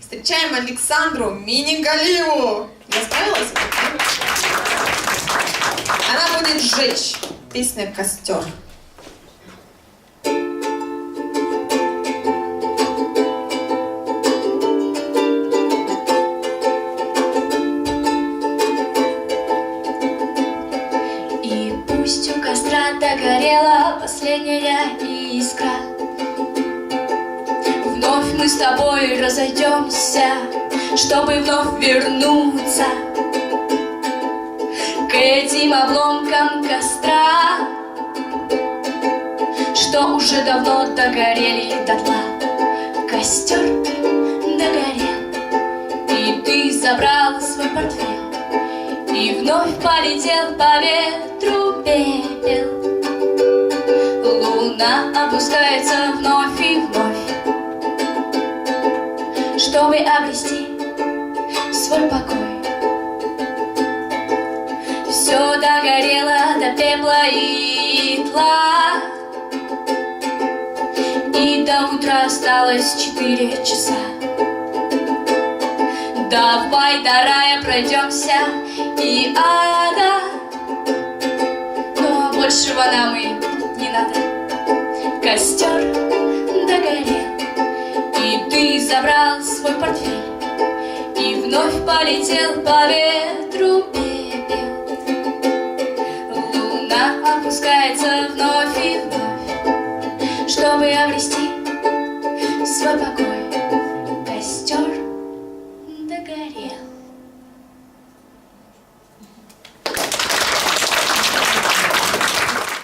Встречаем Александру Минигалиеву. Я справилась? Она будет сжечь. Песня «Костер». И пусть у костра догорела последняя искра, вновь мы с тобой разойдемся, чтобы вновь вернуться к этим обломкам костра, что уже давно догорели дотла. Костер догорел, и ты забрал свой портфель, и вновь полетел по ветру пепел. Луна опускается вновь и вновь, чтобы обрести свой покой. Все догорело до пепла и тла, и до утра осталось 4 часа. Давай до рая пройдемся и ада, но большего нам и не надо. Костер догорел, и ты забрал свой портфель, и вновь полетел по ветру пепел. Луна опускается вновь и вновь, чтобы обрести свой покой.